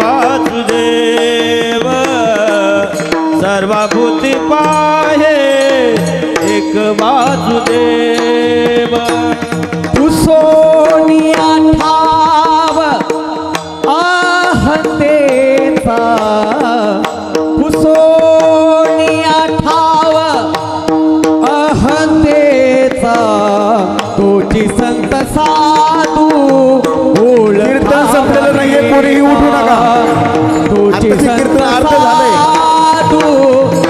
वासुदेव सर्वभूती पाहे एक वासुदेव पुसोनिया ठाव आहतेचा पुसोनिया ठाव अहंतेचा तोची संत साधू कीर्तन संपलेलं नाहीये, कोणीही उठू नका. तोची आताचे संत कीर्तन अर्ध झालंय. साधू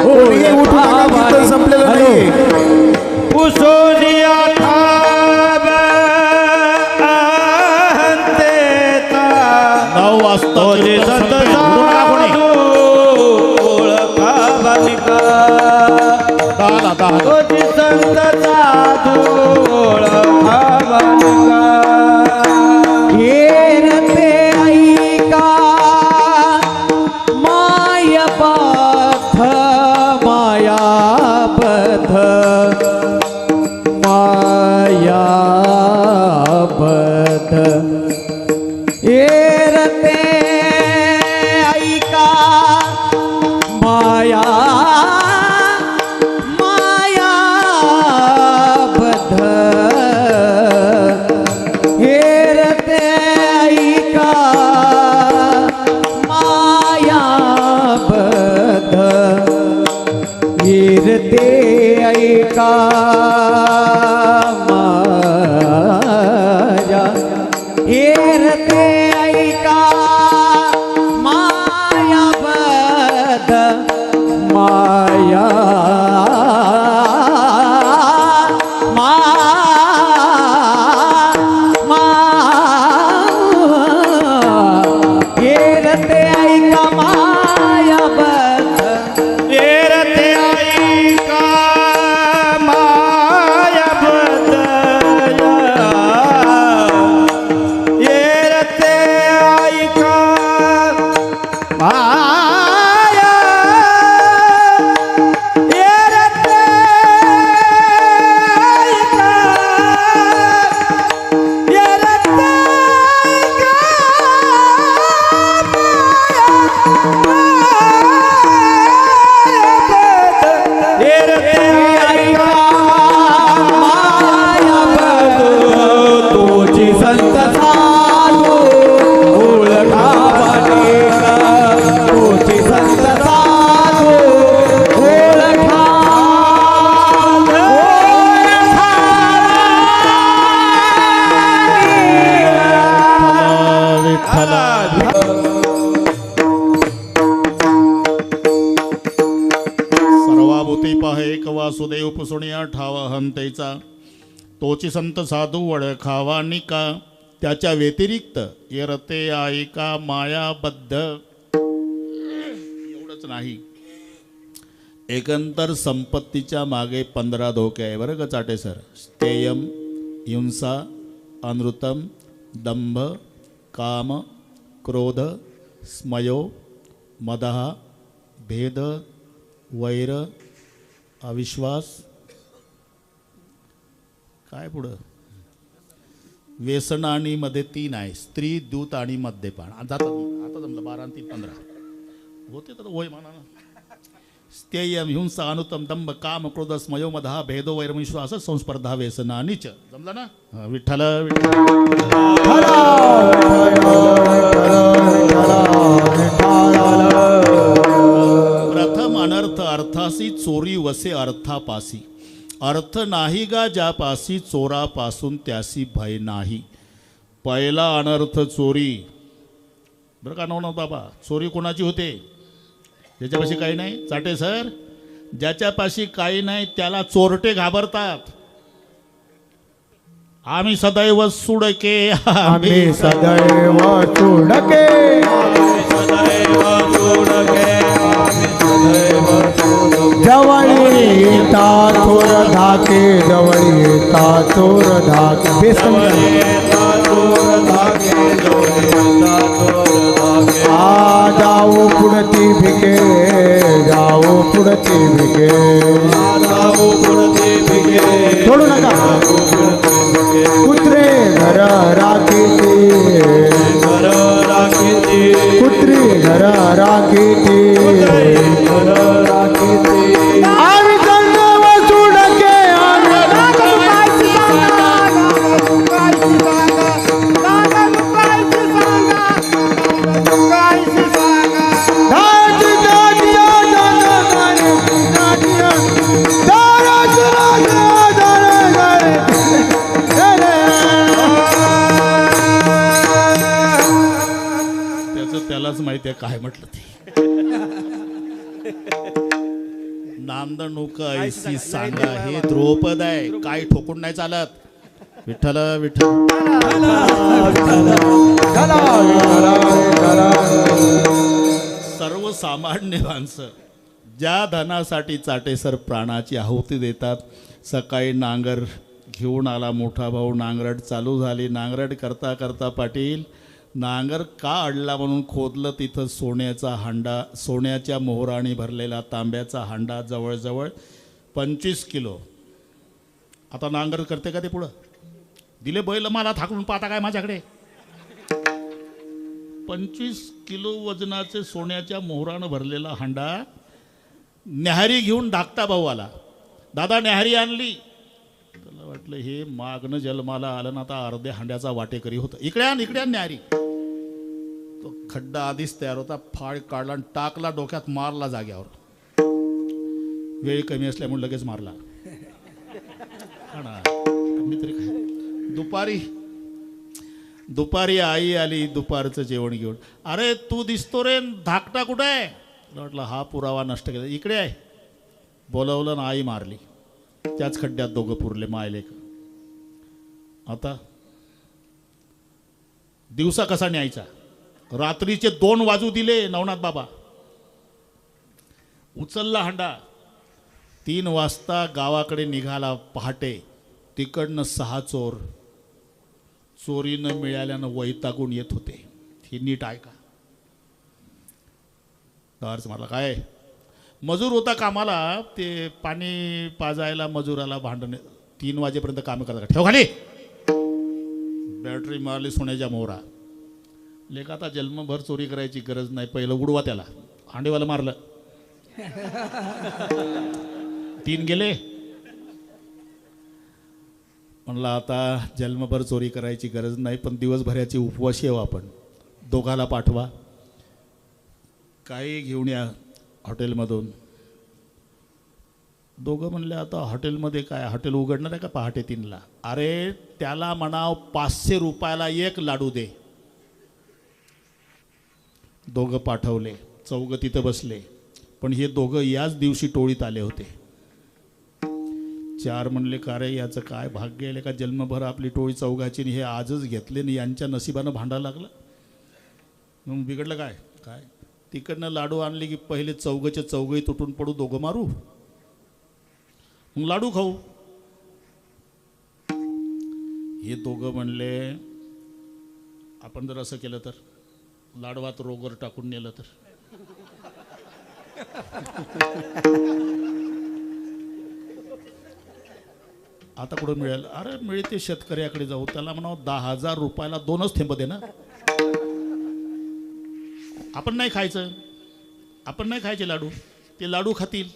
कोणीही उठू नका, कीर्तन संपलेलं नाहीये. पुसोनिया ठाव अहंतेचा 9 वाजता तोची संत साधू ओळखा बालिका तोची संत साधू ओळखा बालिका येरते ऐका मायाबद्ध मायाबद्ध मायाबद्ध येरते ऐका माया मायाबद्ध हेरते ऐका मायाबद्ध हेरते ऐका माया हेरते ऐका मायाबद्ध माया येरते ऐका मायाबद्ध येरते ऐका मायाबद्ध येरते ऐका माया येरते ऐका येरते येरते ऐका मायाबद्ध तोची संत साधू ओळखा बालिका तोची संत साधू ओळखा सर्वाभूती पाहे एक वासुदेव पुसुनिया ठाव हंतेचा तोची संत साधू ओळखावा निका त्याच्या व्यतिरिक्त येरते ऐका मायाबद्ध एवढंच नाही, एकंदर संपत्तीच्या मागे 15 धोके आहे बरं का चाटे सर. स्थेयम हिंसा अनृतम दंभ काम क्रोध स्मयो मदः भेद वैर अविश्वास काय पुढं व्यसन आणि मध्ये 3 आहे, स्त्री दूत आणि मद्यपान. आता जमलं 12 आणि 3 15 होते तर होय म्हणा ना. स्थेयम हिंसा अनुतम दंभ काम क्रोध स्मयो मदः भेदो वैर विश्वास संस्पर्धा व्यसन आणि च जमलं ना. विठ्ठल प्रथम अनर्थ अर्थासी चोरी वसे अर्थापासी अर्थ नाही गा ज्यापासी चोरापासून त्यासी भय नाही. पहिला अनर्थ चोरी बरं का नवनाथ बाबा. चोरी कोणाची होते? ज्याच्यापाशी काही नाही. चाटे सर, ज्याच्यापाशी काही नाही त्याला चोरटे घाबरतात. आम्ही सदैव सुडके आम्ही सदैव सुडके जवळी येता चोर धाके जवळी येता चोर धाके बेसन आ जाओ पुढती भिके जाओ पुढती भिके सोडू नका. कुत्रे घर राखीची कुत्री घर राखीती आम्ही संत वसुडके त्याचं त्यालाच माहिती आहे काय म्हटलं ते. नांदणूक ऐसी सांगा हे ध्रुपद आहे, काही ठोकून नाही चालत. विठ्ठल विठ्ठल सर्वसामान्य माणसं ज्या धनासाठी चाटेसर प्राणाची आहुती देतात. सकाळी नांगर घेऊन आला मोठा भाऊ, नांगरट चालू झाली. नांगरट करता करता पाटील नांगर का अडला म्हणून खोदलं. तिथं सोन्याचा हांडा, सोन्याच्या मोहराने भरलेला तांब्याचा हांडा, जवळजवळ 25 किलो. आता नांगर करते का ते पुढं दिले बैल मला थाकून पाहता काय माझ्याकडे. 25 किलो वजनाचे सोन्याच्या मोहरानं भरलेला हांडा. न्याहारी घेऊन धाकटा भाऊ आला. दादा न्याहारी आणली. त्याला वाटलं हे मागणं जन्माला आलं ना, आता अर्ध्या हांड्याचा वाटेकरी होतं. इकडे आण न्याहारी. तो खड्डा आधीच तयार होता. फाळ काढला आणि टाकला डोक्यात, मारला जाग्यावर. वेळ कमी असल्यामुळे लगेच मारला. हा ना, कमी तरी काय. दुपारी आई आली दुपारचं जेवण घेऊन. अरे तू दिसतो रे, धाकटा कुठं आहे. म्हटलं हा पुरावा नष्ट केला. इकडे आहे. बोलवलं ना, आई मारली. त्याच खड्ड्यात दोघं पुरले मायलेक. आता दिवसा कसा न्यायचा. रात्रीचे 2 वाजू दिले नवनाथ बाबा. उचलला हांडा. 3 वाजता गावाकडे निघाला पहाटे. तिकडनं 6 चोर चोरीनं मिळाल्यानं वैतागून येत होते. ही नीट ऐका. अर्ज मला काय मजूर होता कामाला. ते पाणी पाजायला मजुराला भांडण. 3 वाजेपर्यंत काम करता. ठेव खाली. बॅटरी मारली सोन्याच्या मोहरा. लेख आता जन्मभर चोरी करायची गरज नाही, पहिलं उडवा त्याला. हांडेवाला मारलं. 3 गेले. म्हणलं आता जन्मभर चोरी करायची गरज नाही, पण दिवसभराची उपवाशी येऊ आपण. दोघाला पाठवा, काही घेऊन या हॉटेलमधून. दोघं म्हणले आता हॉटेलमध्ये काय, हॉटेल उघडणार आहे का पहाटे 3ला. अरे त्याला म्हणाव 500 रुपयाला 1 लाडू दे. दोघं पाठवले. चौघं तिथं बसले. पण हे दोघं याच दिवशी टोळीत आले होते. 4 म्हणले का रे याचं काय भाग्य आहे का, जन्मभर आपली टोळी चौघाची हे आजच घेतले नाही. यांच्या नशिबानं भांडायला लागलं. मग बिघडलं काय काय. तिकडनं लाडू आणले की पहिले चौघचे चौघही तुटून पडू, दोघं मारू, मग लाडू खाऊ. हे दोघं म्हणले आपण जर असं केलं तर, लाडवात रोगर टाकून नेलं तर. आता कुठं मिळेल. अरे मिळते शेतकऱ्याकडे जाऊ, त्याला म्हणावं 10,000 रुपयाला 2च थेंब दे ना. आपण नाही खायचं, आपण नाही खायचे लाडू, ते लाडू खातील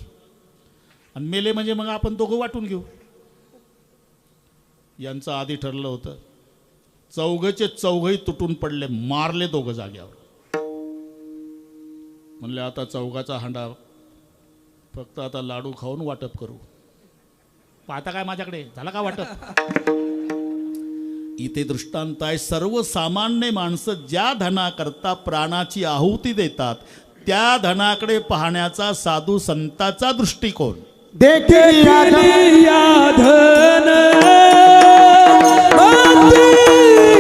आणि मेले म्हणजे मग आपण दोघं वाटून घेऊ. यांचं आधी ठरलं होतं. चौघचे चौघही तुटून पडले, मारले दोघं जाग्यावर. म्हणले आता चौघाचा हांडा, फक्त आता लाडू खाऊन वाटप करू. पाहता काय माझ्याकडे, झाला का वाटप. इथे दृष्टांत आहे. सर्वसामान्य माणसं ज्या धनाकरता प्राणाची आहुती देतात, त्या धनाकडे पाहण्याचा साधू संताचा दृष्टिकोन. देखील या धन माती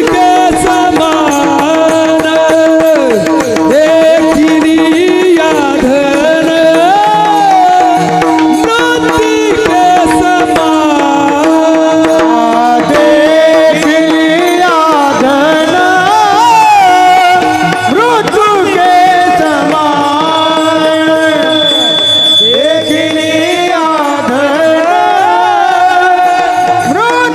के समान, देखील या धन माती के समान, देखील धन मृत्यू के समान, देखील धन मृत्यू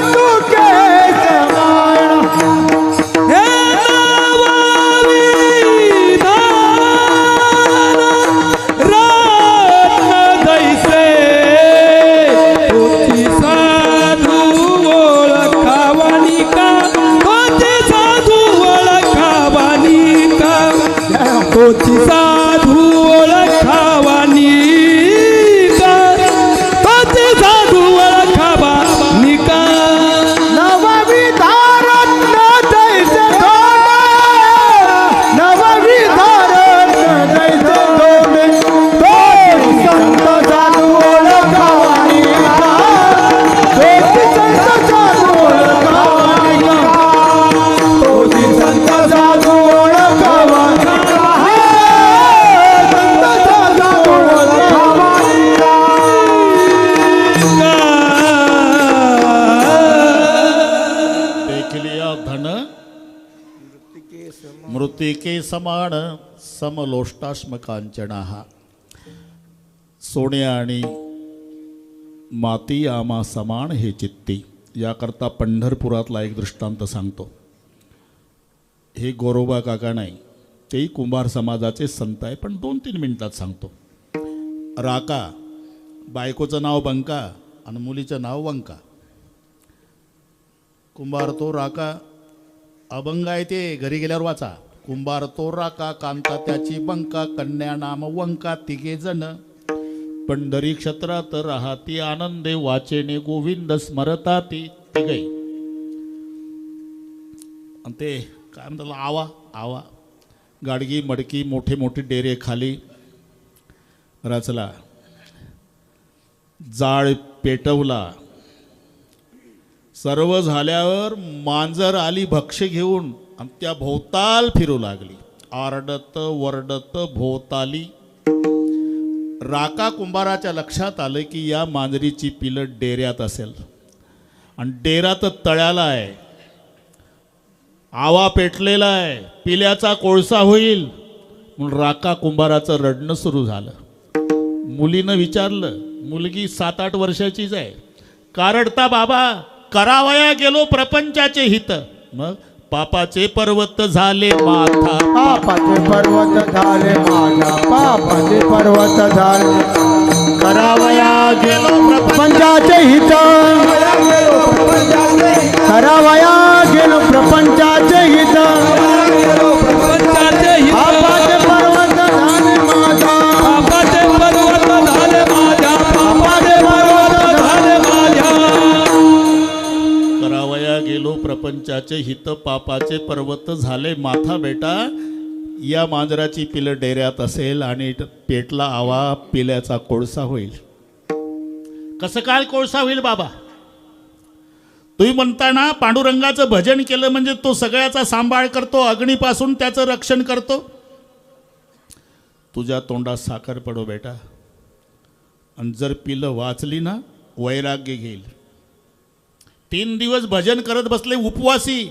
तोची साधू ओळखावानी का तोची साधू ओळखावानी का नवविधारत्न जैसे धोंडे, नवविधारत्न जैसे धोंडे, तोच संत साधू ओळखावानी का, तोच संत साधू ओळखावानी का, तोच संत साधू ओळखावानी का, संत साधू ओळखावानी का. देख लिया धन मृतिके समान समलोष्टाश्म कांचना. सोने आणि माती आमा समान हे चित्ती. याकरता पंढरपुरातला एक दृष्टांत सांगतो. हे गोरोबा काका नाही, तेही कुंभार समाजाचे संत आहे, पण 2-3 मिनिटात सांगतो. राका, बायकोचं नाव बंका आणि मुलीचं नाव वंका. कुंभार तो राका, अभंग आहे ते, घरी गेल्यावर वाचा. कुंभार तो राका, कांता त्याची बंका, कन्या नाम वंका, तिघे जण पंढरी क्षेत्रात राहती आनंदे, वाचेने गोविंद स्मरता ती तिघे. आणि ते काय म्हणतात, आवा आवा गाडगी मडकी, मोठे मोठे डेरे खाली रचला, जाळ पेटवला. सर्व झाल्यावर मांजर आली भक्ष्य घेऊन आणि त्या भोवताल फिरू लागली, आरडत वरडत भोवताली. राका कुंभाराच्या लक्षात आलं की या मांजरीची पिलं डेऱ्यात असेल आणि डेरा तर तळ्याला आहे, आवा पेटलेला आहे, पिल्याचा कोळसा होईल. म्हणून राका कुंभाराचं रडणं सुरू झालं. मुलीनं विचारलं, मुलगी 7-8 वर्षाचीच आहे, का रडता बाबा? करावया गेलो प्रपंचाचे हित, मग पापाचे पर्वत झाले माथा. पापाचे पर्वत झाले माझ्या, पापाचे पर्वत झाले, करावया गेलो प्रपंचाचे हित, करावया गेलो प्रपंचाचे हित, प्रपंचाचे हित, पापाचे पर्वत झाले माझ्या, पापाचे पर्वत झाले माझ्या, पापाचे पर्वत झाले माझ्या. करावया गेलो प्रपंचाचे हित, पापाचे पर्वत झाले माथा. बेटा, या मांजराची पिलं डेऱ्यात असेल आणि पेटला आवा, पिल्याचा कोळसा होईल. कसं काय कोळसा होईल बाबा? तुम्ही म्हणताना पांडुरंगाचं भजन केलं म्हणजे तो सगळ्याचा सांभाळ करतो, अग्नीपासून त्याचं रक्षण करतो. तुझ्या तोंडात साखर पडो बेटा, आणि जर पिलं वाचली ना, वैराग्य घेईल. 3 दिवस भजन करत बसले उपवासी.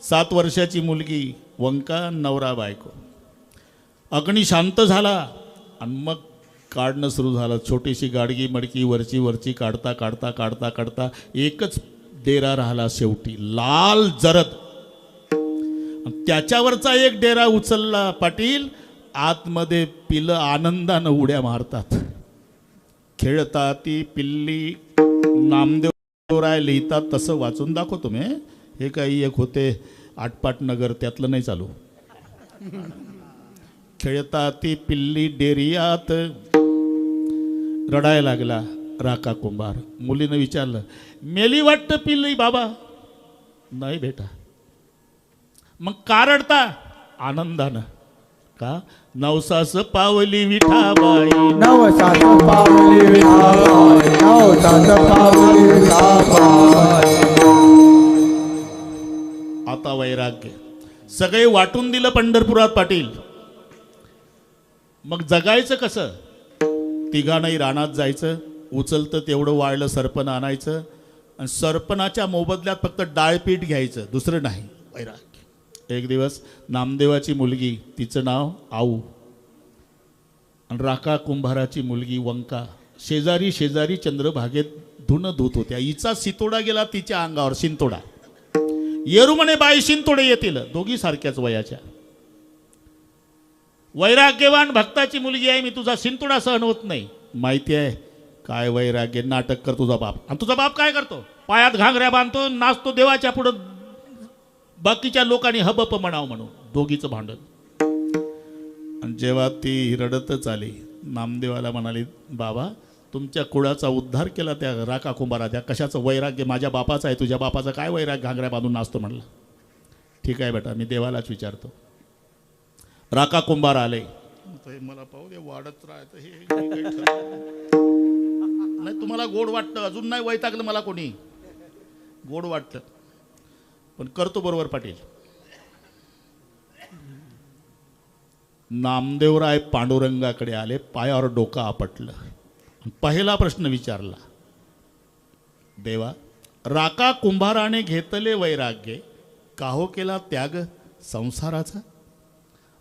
7 वर्षाची मुलगी वंका, नवरा बायको. अग्नी शांत झाला आणि मग काढणं सुरू झालं. छोटीशी गाडगी मडकी वरची वरची काढता काढता काढता काढता एकच डेरा राहिला शेवटी, लाल जरद. त्याच्यावरचा एक डेरा उचलला पाटील. आतमध्ये पिलं आनंदानं उड्या मारतात. खेळता ती पिल्ली, नामदेव राय लिहितात तसं वाचून दाखवतो मी. हे काही एक होते आटपाट नगर, त्यातलं नाही चालू. खेळता ती पिल्ली डेरियात, रडायला लागला राका कुंभार. मुलीनं विचारलं, मेली वाटतं पिल्ली बाबा? नाही बेटा. मग का रडता? आनंदानं. का? नवसास पावली विठाबाई, नवसास पावली विठाबाई, नवसास पावली विठाबाई. आता वैराग्य सगळे वाटून दिलं पंढरपुरात पाटील. मग जगायचं कसं? तिघांनाही रानात जायचं, उचलतं तेवढं वाळलं सरपण आणायचं आणि सरपणाच्या मोबदल्यात फक्त डाळपीठ घ्यायचं, दुसरं नाही. वैराग्य. एक दिवस नामदेवाची मुलगी, तिचं नाव आऊ, आणि राका कुंभाराची मुलगी वंका शेजारी शेजारी चंद्रभागेत धुणं धुत होत्या. हिचा सितोडा गेला तिच्या अंगावर, शिंतोडा. येरू म्हणे बाई शिंतोडे येतील. दोघी सारख्याच वयाच्या. वैराग्यवान भक्ताची मुलगी आहे, मी तुझा शिंतोडा सहन होत नाही. माहिती आहे काय वैराग्य? नाटक कर तुझा बाप. आणि तुझा बाप काय करतो? पायात घागऱ्या बांधतो, नाचतो देवाच्या पुढं, बाकीच्या लोकांनी हबप म्हणावं म्हणून. दोघीचं भांडण. आणि जेव्हा ती रडतच आली, नामदेवाला म्हणाली, बाबा तुमच्या कुळाचा उद्धार केला त्या राका कुंभारा, त्या कशाचं वैराग्य माझ्या बापाचं आहे, तुझ्या बापाचं काय वैराग्य घागऱ्या बांधून नाचतो म्हणला. ठीक आहे बेटा, मी देवालाच विचारतो. राका कुंभार आले, मला पाहू दे वाढत राहतं हे काही नाही. तुम्हाला गोड वाटतं, अजून नाही वैतागलं मला कोणी, गोड वाटतं पण करतो बरोबर पाटील. नामदेवराय पांडुरंगाकडे आले, पायावर डोकं आपटलं, पहिला प्रश्न विचारला, देवा राका कुंभाराने घेतले वैराग्य, काहो केला त्याग संसाराचा.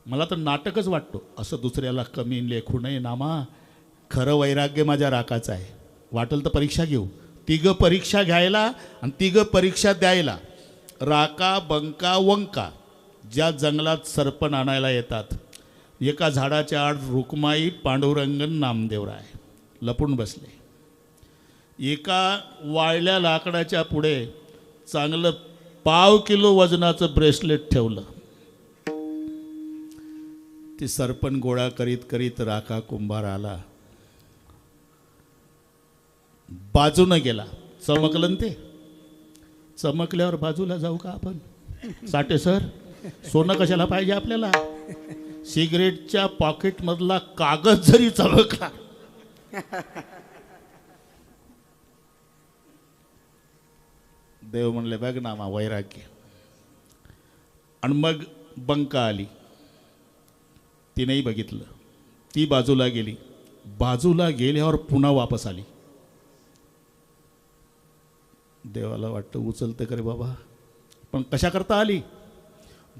मला तर नाटकच वाटतो, असं दुसऱ्याला कमी लेखू नये नामा. खरं वैराग्य माझ्या राकाचं आहे. वाटेल तर परीक्षा घेऊ, तिघं परीक्षा घ्यायला आणि तिघं परीक्षा द्यायला. राका बंका वंका ज्या जंगलात सरपण आणायला येतात, एका झाडाच्या आड रुक्माई पांडुरंगन नामदेवराय लपून बसले. एका वाळल्या लाकडाच्या पुढे चांगलं 5 किलो वजनाचं ब्रेसलेट ठेवलं. ते सरपण गोळा करीत करीत राका कुंभार आला, बाजूनं गेला. चमकलं ते, चमकल्यावर बाजूला जाऊ का आपण? साठे सर, सोनं कशाला पाहिजे आपल्याला? सिगरेटच्या पॉकेटमधला कागद जरी चमकला देव म्हणले बघ ना मा वैराग्य. आणि मग बंका आली, तिनेही बघितलं, ती बाजूला गेली. बाजूला गेल्यावर पुन्हा वापस आली. देवाला वाटतं उचलतं करे बाबा, पण कशा करता आली?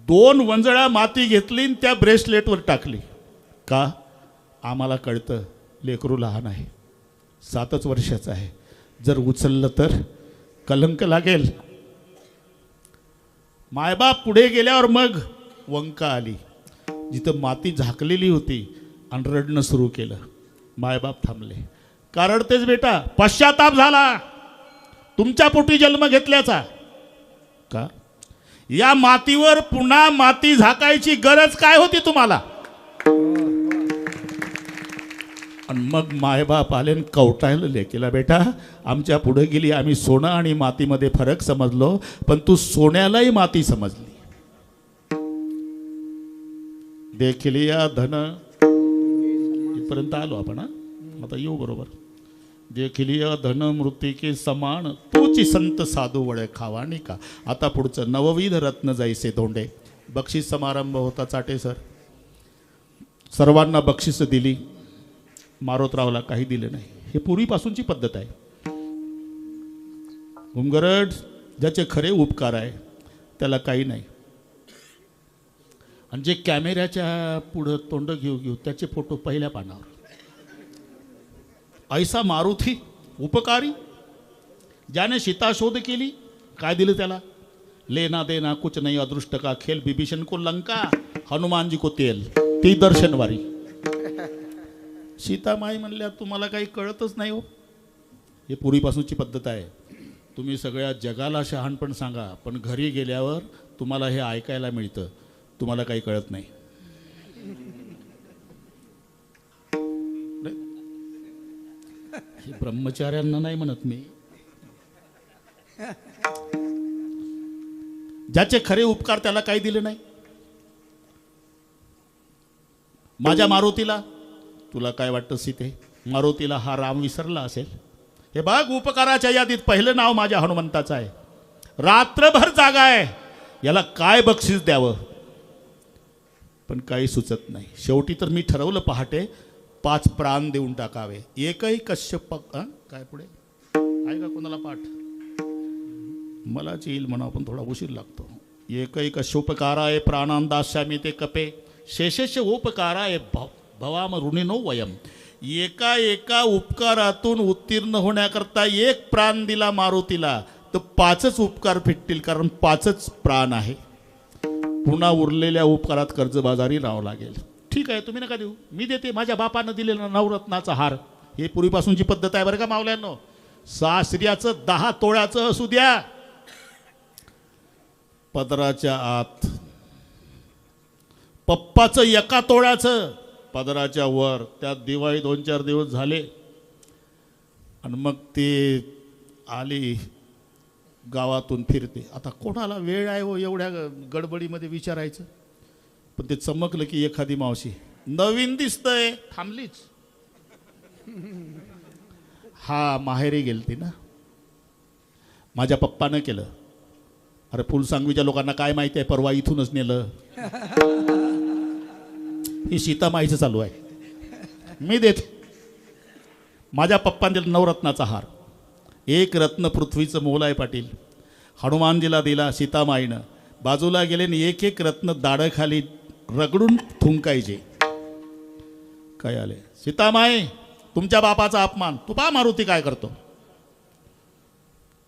2 वंजळा माती घेतली आणि त्या ब्रेसलेटवर टाकली. का? आम्हाला कळतं लेकरू लहान आहे, 7च वर्षाचं आहे, जर उचललं तर कलंक लागेल. मायबाप पुढे गेल्यावर मग वंका आली, जिथं माती झाकलेली होती, आणि रडणं सुरू केलं. मायबाप थांबले. का रडतेस बेटा? पश्चाताप झाला तुमच्या पोटी जन्म घेतल्याचा. का? या मातीवर पुन्हा माती झाकायची गरज काय होती तुम्हाला? आणि मग मायबाप आले कवटायला लेकीला, बेटा आमच्या पुढे गेली, आम्ही सोनं आणि मातीमध्ये फरक समजलो, पण तू सोन्यालाही माती समजली. देखलिया धन, इथपर्यंत आलो आपण. आता येऊ बरोबर. देखलिया धन मृतिके समान, तोची संत साधू वळे खावाणी का. आता पुढचं, नवविध रत्न जायसे धोंडे. बक्षीस समारंभ होता. चाटे सर सर्वांना बक्षीस दिली, मारोतरावला काही दिलं नाही. हे पूर्वीपासूनची पद्धत आहे. घुमगरड ज्याचे खरे उपकार आहे त्याला काही नाही, आणि जे कॅमेऱ्याच्या पुढं तोंड घेऊ घेऊ त्याचे फोटो पहिल्या पानावर. ऐसा मारुती उपकारी, ज्याने सीताशोध केली, काय दिलं त्याला? लेना देना कुछ नहीं, अदृष्ट का खेल, विभीषण को लंका, हनुमान जी को तेल. ती दर्शनवारी. सीतामाई म्हणल्या तुम्हाला काही कळतच नाही हो. हे पूर्वीपासूनची पद्धत आहे. तुम्ही सगळ्या जगाला शहाणपण सांगा, पण घरी गेल्यावर तुम्हाला हे ऐकायला मिळतं, तुम्हाला काही कळत नाही. हे ब्रह्मचार्यांना नाही म्हणत मी. ज्याचे खरे उपकार त्याला काही दिले नाही. माझ्या मारुतीला, तुला काय वाटतं सीते, मारुतीला हा राम विसरला असेल? हे बघ, उपकाराच्या यादीत पहिलं नाव माझ्या हनुमंताचं आहे. रात्रभर जागा आहे, याला काय बक्षीस द्यावं, पण काही सुचत नाही. शेवटी तर मी ठरवलं पहाटे 5 प्राण देऊन टाकावे. एकही कश्यप, काय पुढे आहे का कोणाला पाठ? मलाच येईल म्हणा, पण थोडा उशीर लागतो. एकही कश्योपकाराय प्राणांदास्यामी ते कपे, शेषेश उपकाराय भवाम ऋणिनो वयम. एका एका उपकारातून उत्तीर्ण होण्याकरता 1 प्राण दिला मारुतीला, तर 5च उपकार फिटतील, कारण 5च प्राण आहे. पुन्हा उरलेल्या उपकारात कर्जबाजारी राहावं लागेल. ठीक आहे, तुम्ही नका देऊ, मी देते. माझ्या बापानं दिलेला नवरत्नाचा हार, हे पूर्वीपासूनची पद्धत आहे बरं का मावल्यांनो. सासऱ्याचं 10 तोळ्याचं असू द्या, पदराच्या आत पप्पाचं 1 तोळ्याचं, पदराच्या वर. त्यात दिवाळी 2-4 दिवस झाले आणि मग ती आली गावातून फिरते. आता कोणाला वेळ आहे हो एवढ्या गडबडीमध्ये विचारायचं. पण ते चमकलं की एखादी मावशी नवीन दिसतंय, थांबलीच. हा माहेरी गेलती ना. माझ्या पप्पानं केलं. अरे फुलसांगवीच्या लोकांना काय माहिती आहे, परवा इथूनच नेलं. ही सीतामाईचं चालू आहे. मी देत माझ्या पप्पाने दिला नवरत्नाचा हार. 1 रत्न पृथ्वीचं मोल आहे पाटील. हनुमानजीला दिला सीतामाईनं. बाजूला गेले आणि 1-1 रत्न दाढखाली रगडून थुंकायचे. काय आले, सीतामाई तुमच्या बापाचा अपमान. तू पहा मारुती काय करतो.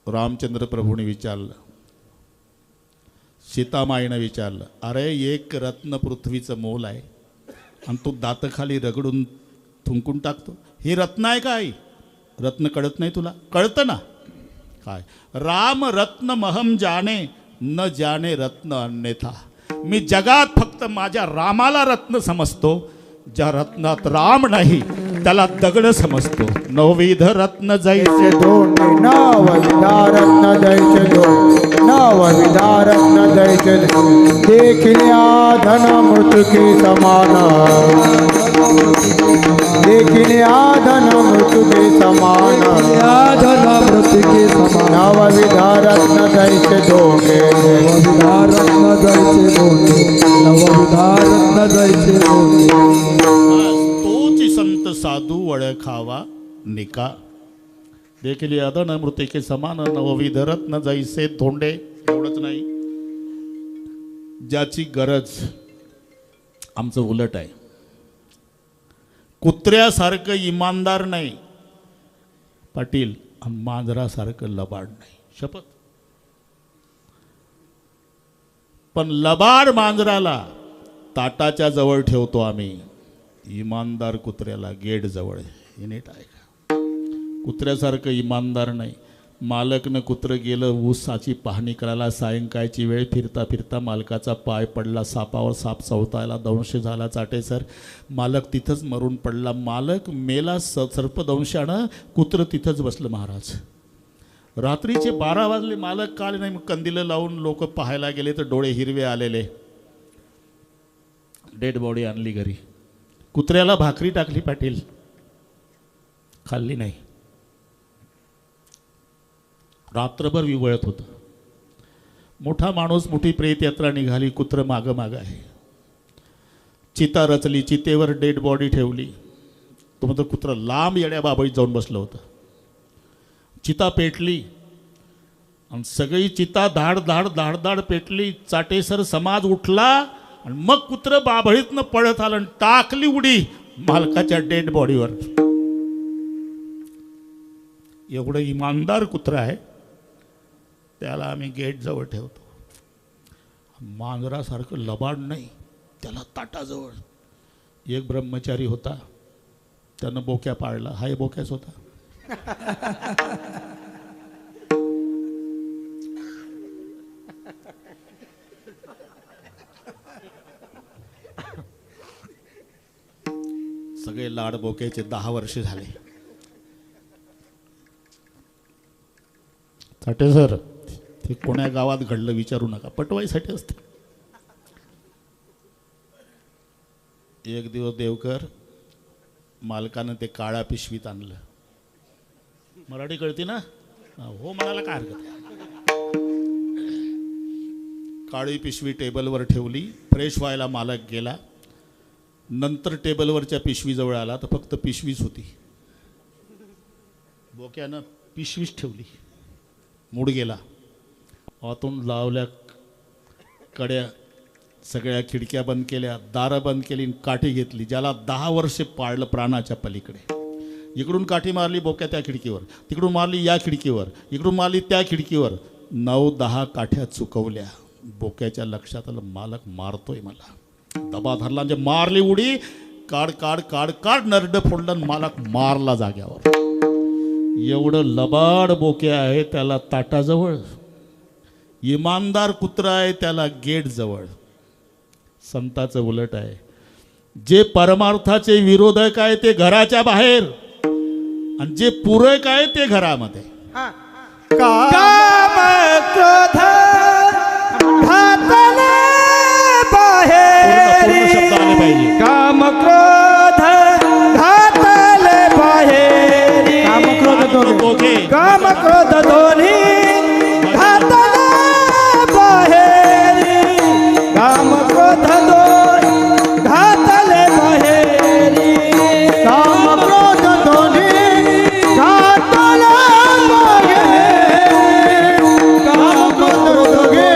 रामचंद्र प्रभूने विचारलं, सीतामाईनं विचारलं, अरे 1 रत्न पृथ्वीचं मोल आहे आणि तू दातखाली रगडून थुंकून टाकतो. हे रत्न आहे काय? रत्न कळत नाही तुला? कळतं ना काय. राम रत्न महम जाने न जाने रत्न अन्यथा. मी जगात फक्त माझ्या रामाला रत्न समजतो. ज्या रत्नात राम नाही त्याला दगड समजतो. नवविध रत्न जैसे दोन्ही नवविधा रत्न दैचे दोन नवविधा रत्न दैचे देखिल्या धन मृत्युकी समान देखिल्या धन मृत्युकी समान धन मृत्युकी समान नवविधा रत्न दैचे दोघे नवविधा रत्न दैचे दोन्ही नवविधा रत्न दैचे दोन्ही. तोची संत साधू ओळखावा निका. देखील अदन मृतिके समान नवविध रत्न जैसे धोंडे. एवढंच नाही, ज्याची गरज आमचं उलट आहे. कुत्र्यासारखं इमानदार नाही पाटील आणि मांजरासारखं लबाड नाही. शपथ. पण लबाड मांजराला ताटाच्या जवळ ठेवतो आम्ही, इमानदार कुत्र्याला गेट जवळ. हे नीट आहे का? कुत्र्यासारखं इमानदार नाही. मालकनं कुत्रं गेलं ऊसाची पाहणी करायला. सायंकाळची वेळ फिरता फिरता मालकाचा पाय पडला सापावर. साप चवतायला दंश झाला चाटेसर. मालक तिथंच मरून पडला. मालक मेला सर्पदंशानं. कुत्रं तिथंच बसलं महाराज. रात्रीचे 12 वाजले. मालक काल नाही. मग कंदिलं लावून लोक पाहायला गेले तर डोळे हिरवे आलेले. डेड बॉडी आणली घरी. कुत्र्याला भाकरी टाकली पाटील, खाल्ली नाही. रात्रभर विवळत होतं. मोठा माणूस, मोठी प्रेत यात्रा निघाली. कुत्रं मागं मागं आहे. चिता रचली. चितेवर डेड बॉडी ठेवली. तो म्हणतो कुत्रं लांब येड्या बाबळीत जाऊन बसलं होतं. चिता पेटली आणि सगळी चिता धाड धाड धाड धाड पेटली. चाटेसर समाज उठला आणि मग कुत्रं बाभळीतनं पळत आलं आणि टाकली उडी मालकाच्या डेड बॉडीवर. एवढं इमानदार कुत्रं आहे, त्याला आम्ही गेट जवळ ठेवतो. मांजरासारखं लबाड नाही, त्याला ताटाजवळ. एक ब्रह्मचारी होता, त्यानं बोक्या पाळला. हाय बोक्याच होता. सगळे लाड बोक्याचे 10 वर्ष झाले. साठे सर, ते कोण्या गावात घडलं विचारू नका, पटवाईसाठी असतं. एक दिवस देवकर मालकानं ते काळ्या पिशवीत आणलं. मराठी कळते ना? हो म्हणाला, काय हरकत आहे. काळी पिशवी टेबलवर ठेवली. फ्रेश व्हायला मालक गेला. नंतर टेबलवरच्या पिशवीजवळ आला तर फक्त पिशवीच होती. बोक्यानं पिशवीच ठेवली. मूड गेला. आतून लावल्या कड्या, सगळ्या खिडक्या बंद केल्या, दारं बंद केली, काठी घेतली. ज्याला 10 वर्षे पाळलं प्राणाच्या पलीकडे. इकडून काठी मारली बोक्या त्या खिडकीवर, तिकडून मारली या खिडकीवर, इकडून मारली त्या खिडकीवर. 9-10 काठ्या चुकवल्या. बोक्याच्या लक्षात आलं मालक मारतोय मला. दबा धरला म्हणजे मारली उडी. काढ काढ काढ काढ नरड फोडलं. मालक मारला जाग्यावर. एवढं लबाड बोक्या आहे त्याला ताटाजवळ. इमानदार कुत्रा आहे त्याला गेट जवळ. संताचं उलट आहे. जे परमार्थाचे विरोधक आहे ते घराच्या बाहेर आणि जे पूरक आहे ते घरामध्ये. काम क्रोध घातले बाहेर पूर्ण शब्द आले पाहिजे. काम क्रोध घातले बाहेर काम क्रोध दोघे काम क्रोध दोन्ही घातले बाहेर काम क्रोध दोन्ही घातले बाहेर काम क्रोध दोन्ही घातले बाहेर. काम क्रोध दोघे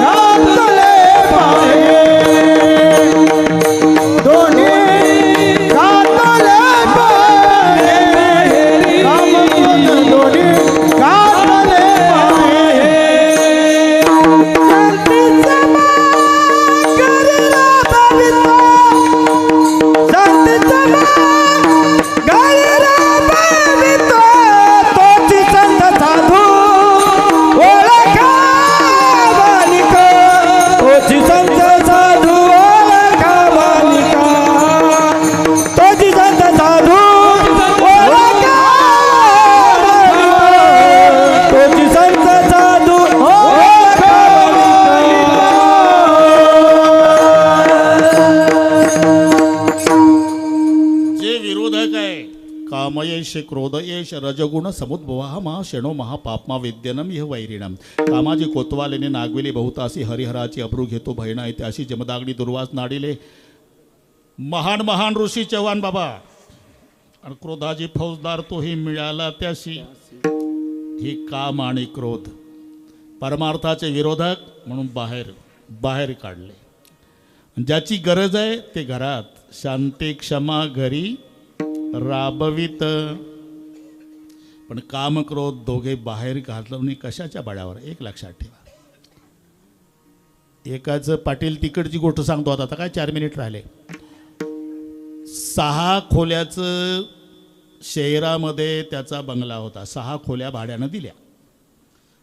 घातले बाहेर. दोन्ही घातले बाहेर. काम क्रोध दोन्ही घातले बाहेर. शांतीचा मान गरिला भावितो शांतीचा मान गरिला भावितो तोची संत साधू ओळखा बालिका तोची संत साधू ओळखा बालिका तोची संत साधू ओळखा बालिका तोची संत साधू ओळखा जे विरोधक आहे कामयेश क्रोधयेश रजगुण समुद्भवा मा शेणो महापापमा विद्यनम यह वैरिणम. कामाची कोतवालेने नागविले बहुतासी हरिहराची अब्रू घेतो भयना येते अशी जमदागणी दुर्वास नाडिले महान महान ऋषी चव्हाण बाबा. आणि क्रोधाची फौजदार तोही मिळाला त्याशी. ही काम आणि क्रोध परमार्थाचे विरोधक म्हणून बाहेर काढले. ज्याची गरज आहे ते घरात शांती क्षमा घरी राबवित. पण काम क्रोध दोघे बाहेर घालवणे कशाच्या बळावर. एक लक्षात ठेवा. एकाचं पाटील तिकडची गोष्ट सांगतो आता काय 4 मिनिट राहिले. 6 खोल्याचं शहरामध्ये त्याचा बंगला होता. 6 खोल्या भाड्यानं दिल्या.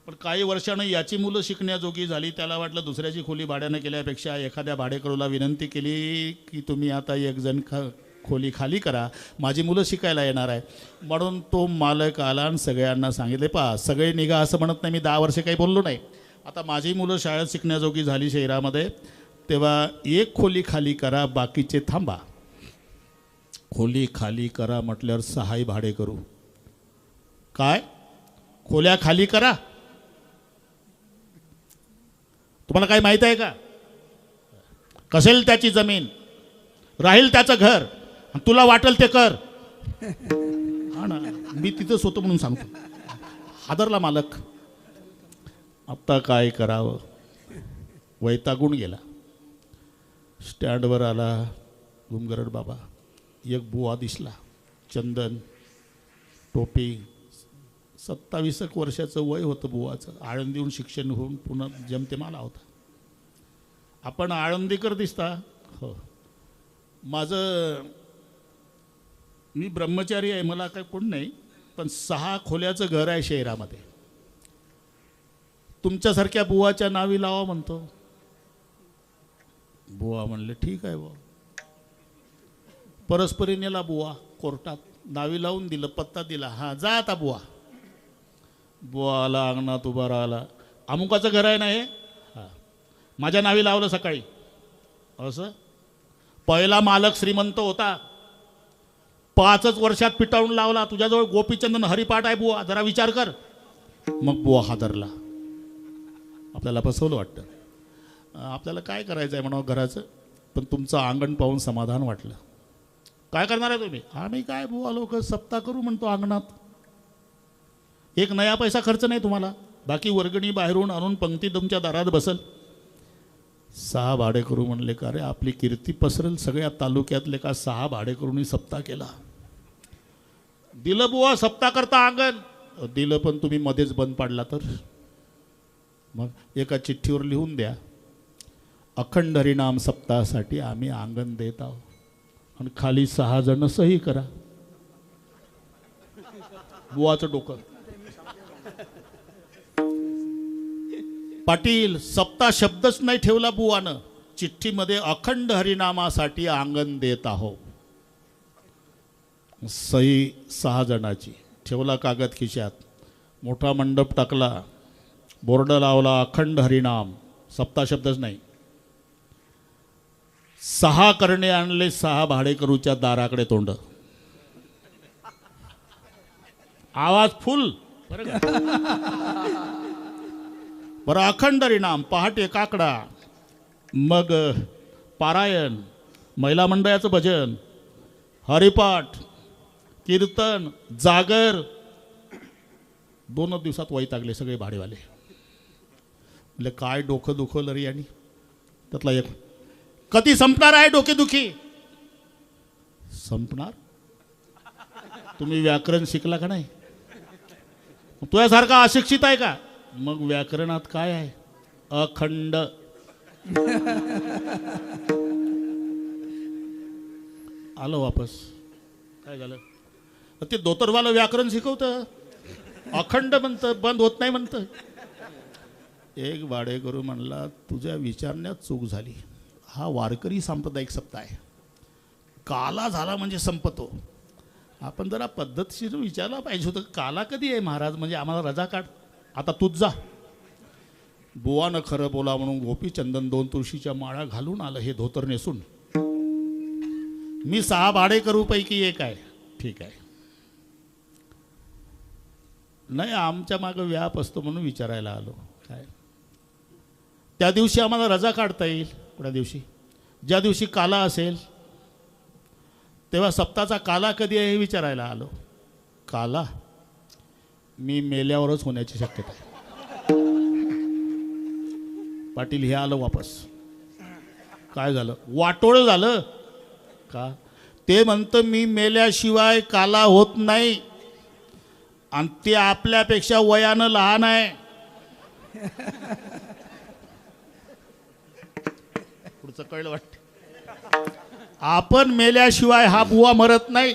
पण काही वर्षानं याची मुलं शिकण्याजोगी झाली. त्याला वाटलं दुसऱ्याची खोली भाड्यानं केल्यापेक्षा एखाद्या भाडेकरूला विनंती केली की तुम्ही आता एक जण खोली खाली करा, माझी मुलं शिकायला येणार आहे. म्हणून तो मालक आला आणि सगळ्यांना सांगितले पहा सगळे निघा असं म्हणत नाही. मी 10 वर्षे काही बोललो नाही. आता माझी मुलं शाळेत शिकण्याजोगी झाली शहरामध्ये तेव्हा एक खोली खाली करा बाकीचे थांबा. खोली खाली करा म्हटल्यावर 6 भाडे करू. काय खोल्या खाली करा. तुम्हाला काय माहीत आहे का. कसेल त्याची जमीन राहील त्याचं घर आणि तुला वाटेल ते कर. हा ना मी तिथंच होतो म्हणून सांगतो. हादरला मालक. आता काय करावं वैतागून गेला. स्टँडवर आला गुमगरड बाबा. एक बुवा दिसला चंदन टोपी 27 वर्षाचं वय होतं बुवाचं. आळंदीहून शिक्षण होऊन पुन्हा जमतेम आला होता. आपण आळंदीकर दिसता. हो मी ब्रह्मचारी आहे मला काय कोण नाही. पण 6 खोल्याचं घर आहे शहरामध्ये. तुमच्यासारख्या बुवाच्या नावी लावा म्हणतो. बुवा म्हणले ठीक आहे बुवा. परस्परी नेला बुवा कोर्टात. नावी लावून दिलं पत्ता दिला. हां जा आता बुवा. बुवा आला अंगणात उभा राहिला. अमुकाचं घर आहे ना हे. हां माझ्या नावी लावलं सकाळी. असं पहिला मालक श्रीमंत होता. 5च वर्षात पिटाळून लावला. तुझ्याजवळ गोपीचंदन हरिपाठ आहे बुवा जरा विचार कर. मग बुवा हादरला. आपल्याला फसवलं वाटतं. आपल्याला काय करायचं आहे म्हणावं घराचं. पण तुमचं अंगण पाहून समाधान वाटलं. काय करणार आहे तुम्ही. आम्ही काय बुवा लोक सप्ताह करू म्हणतो अंगणात. एक नया पैसा खर्च नाही तुम्हाला. बाकी वर्गणी बाहेरून आणून पंक्ती तुमच्या दारात बसल. 6 भाडेकरू म्हणले का रे आपली कीर्ती पसरेल सगळ्या तालुक्यातले का 6 भाडेकरूंनी सप्ताह केला. दिलं बुवा सप्ताह करता अंगण. दिलं पण तुम्ही मध्येच बंद पाडला तर. मग एका चिठ्ठीवर लिहून द्या अखंड हरिनाम सप्ताहासाठी आम्ही अंगण देत आहोत. आणि खाली 6 जण सही करा. बुवाचं डोकं. पाटील सप्ताह शब्दच नाही ठेवला बुवानं. चिठ्ठीमध्ये अखंड हरिनामासाठी अंगण देत आहो. सही 6 जणाची. ठेवला कागद खिशात, मोठा मंडप टाकला, बोर्ड लावला अखंड हरिनाम, सप्ताशब्दच नाही. 6 करणे आणले, 6 भाडेकरूच्या दाराकडे तोंड. आवाज फुल. बरं अखंड हरिनाम, पहाटे काकडा, मग पारायण, महिला मंडळाचं भजन, हरिपाठ, कीर्तन, जागर. 2 दिवसात वैतागले सगळे भाडेवाले. म्हणजे काय डोकं दुखवलं रे. आणि त्यातला एक, कधी संपणार आहे डोकेदुखी? संपणार? तुम्ही व्याकरण शिकला का नाही? तुझ्यासारखा अशिक्षित आहे का? मग व्याकरणात काय आहे? अखंड. आलो वापस. काय झालं? ते दोतरवालं व्याकरण शिकवतं, अखंड म्हणतं, बंद होत नाही म्हणतं. एक भाडेकरू म्हणला, तुझ्या विचारण्यात चूक झाली. हा वारकरी सांप्रदायिक सप्ताह आहे. काला झाला म्हणजे संपतो. आपण जरा पद्धतशीर विचारला पाहिजे होतं, काला कधी आहे महाराज? म्हणजे आम्हाला रजा काढ, आता तूच जा. बुवानं खरं बोला म्हणून गोपीचंदन 2 तुळशीच्या माळा घालून आलं, हे धोतर नेसून. मी 6 भाडेकरू पैकी एक आहे. ठीक आहे, नाही आमच्या मागं व्याप असतो म्हणून विचारायला आलो. काय त्या दिवशी आम्हाला रजा काढता येईल? कुठल्या दिवशी? ज्या दिवशी काला असेल. तेव्हा सप्ताचा काला कधी आहे हे विचारायला आलो. काला मी मेल्यावरच होण्याची शक्यता आहे. पाटील हे आलं वापस. काय झालं? वाटोळं झालं का? ते म्हणतं मी मेल्याशिवाय काला होत नाही, आणि ते आपल्यापेक्षा वयानं लहान आहे. पुढचं कळलं वाटतं. आपण मेल्याशिवाय हा बुवा मरत नाही.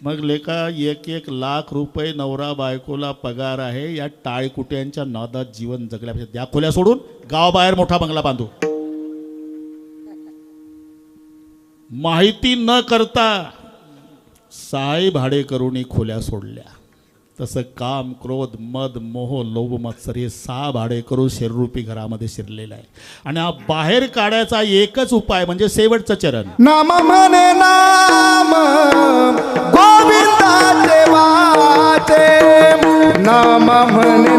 मग लेका 1-1 लाख रुपये नवरा बायकोला पगार आहे. या टाळकुट्यांच्या नादात जीवन जगल्यापेक्षा द्या खोल्या सोडून गावाबाहेर मोठा बंगला बांधू. माहिती न करता 6 भाडेकरूंनी खोल्या सोडल्या. तसं काम, क्रोध, मद, मोह, लोभ, मत्सर हे 6 भाडेकरू शरीरूपी घरामध्ये शिरलेलं आहे. आणि हा बाहेर काढायचा एकच उपाय म्हणजे शेवटचं चरण. नाम म्हणे नाम गोविंदाचे वाचे, नाम म्हणे